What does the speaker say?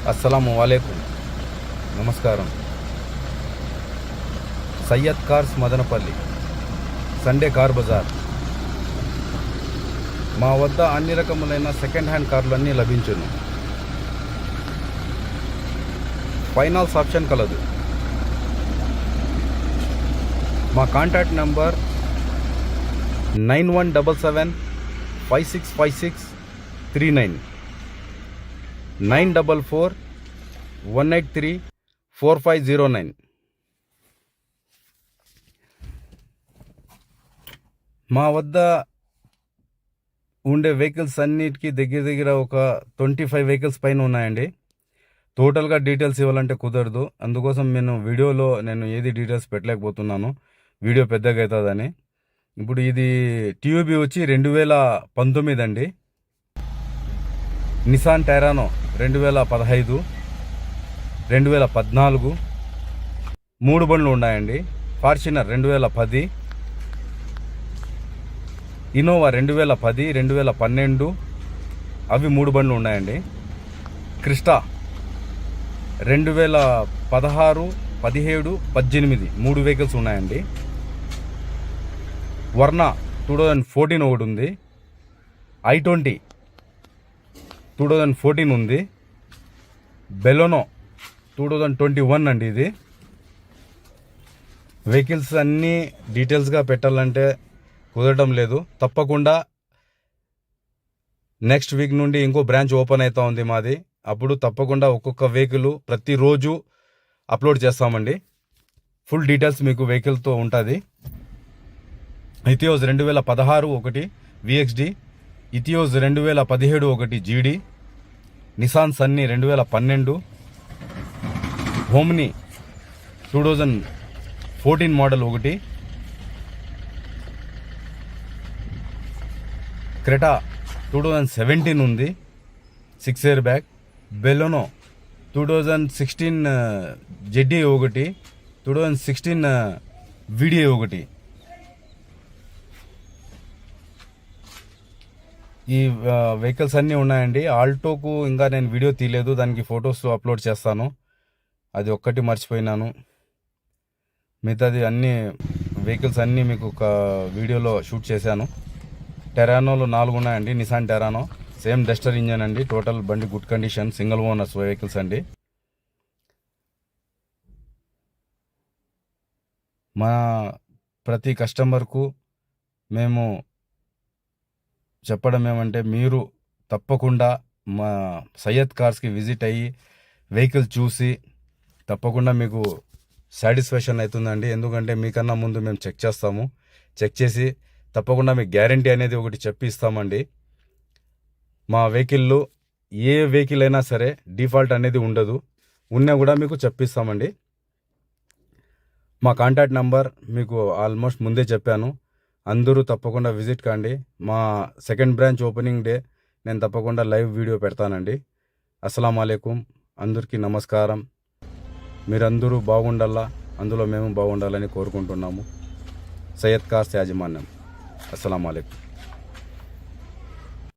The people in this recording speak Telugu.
అస్సలాము వాలేకుం. నమస్కారం. Syed cars Madanapalle, Sunday car bazaar. మా వద్ద అన్ని రకములైన సెకండ్ హ్యాండ్ కార్లు అన్నీ లభించును. ఫైనాన్స్ ఆప్షన్ కలదు. మా కాంటాక్ట్ నంబర్ 9177565639 9441834509. మా వద్ద ఉండే వెహికల్స్ అన్నిటికీ దగ్గర ఒక 25 వెహికల్స్ పైన ఉన్నాయండి. టోటల్గా డీటెయిల్స్ ఇవ్వాలంటే కుదరదు. అందుకోసం వీడియోలో నేను ఏది డీటెయిల్స్ పెట్టలేకపోతున్నాను, వీడియో పెద్దగా అవుతుందని. ఇప్పుడు ఇది టీయూబీ వచ్చి 2019 అండి. నిసాన్ టెరానో 2015, 2014 3 బండ్లు ఉన్నాయండి. ఫార్చునర్ 2010, ఇన్నోవా 2010, 2012 అవి 3 బండ్లు ఉన్నాయండి. క్రిస్టా 2016, 17, 18 3 వెహికల్స్ ఉన్నాయండి. వర్నా 2014 ఒకటి ఉంది. i20 2014 ఉంది. బెలోనో 2021 అండి. ఇది వెహికల్స్ అన్నీ డీటెయిల్స్గా పెట్టాలంటే కుదరడం లేదు. తప్పకుండా నెక్స్ట్ వీక్ నుండి ఇంకో బ్రాంచ్ ఓపెన్ అవుతా ఉంది మాది. అప్పుడు తప్పకుండా ఒక్కొక్క వెహికల్ ప్రతిరోజు అప్లోడ్ చేస్తామండి. ఫుల్ డీటెయిల్స్ మీకు వెహికల్తో ఉంటుంది. ఇథియోస్ 2016 ఒకటి విఎక్స్డి, ఇథియోస్ 2017 ఒకటి జీడీ, నిసాన్ సన్నీ 2012, హోమ్ని 2014 మోడల్ ఒకటి, క్రెటా 2017 ఉంది 6 ఇయర్ బ్యాక్, బెలోనో 2016 జెడ్డీ ఒకటి, 2016 వీడియో ఒకటి. ఈ వెహికల్స్ అన్నీ ఉన్నాయండి. ఆల్టోకు ఇంకా నేను వీడియో తీయలేదు, దానికి ఫొటోస్ అప్లోడ్ చేస్తాను. అది ఒక్కటి మర్చిపోయినాను. మిగతాది అన్ని వెహికల్స్ అన్నీ మీకు ఒక వీడియోలో షూట్ చేశాను. టెరానోలు 4 ఉన్నాయండి. నిసాన్ టెరానో సేమ్ డస్టర్ ఇంజన్ అండి. టోటల్ బండి good condition, single owners vehicles అండి. మా ప్రతి కస్టమర్కు మేము చెప్పడం ఏమంటే, మీరు తప్పకుండా మా సయ్యద్ కార్స్కి విజిట్ అయ్యి వెహికల్ చూసి తప్పకుండా మీకు సాటిస్ఫాక్షన్ అవుతుందండి. ఎందుకంటే మీకన్నా ముందు మేము చెక్ చేస్తాము. చెక్ చేసి తప్పకుండా మీకు గ్యారంటీ అనేది ఒకటి చెప్పి ఇస్తామండి. మా వెహికల్లో ఏ వెహికల్ అయినా సరే డిఫాల్ట్ అనేది ఉండదు. ఉన్నా కూడా మీకు చెప్పిస్తామండి. మా కాంటాక్ట్ నంబర్ మీకు ఆల్మోస్ట్ ముందే చెప్పాను. అందరూ తప్పకుండా విజిట్ కాండి. మా సెకండ్ బ్రాంచ్ ఓపెనింగ్ డే నేను తప్పకుండా లైవ్ వీడియో పెడతానండి. అస్సలాము అలైకుం. అందరికీ నమస్కారం. మీరందరూ బాగుండాలా, అందులో మేము బాగుండాలని కోరుకుంటున్నాము. సయ్యద్ కార్స్ యాజమాన్యం. అస్సలాము అలైకుం.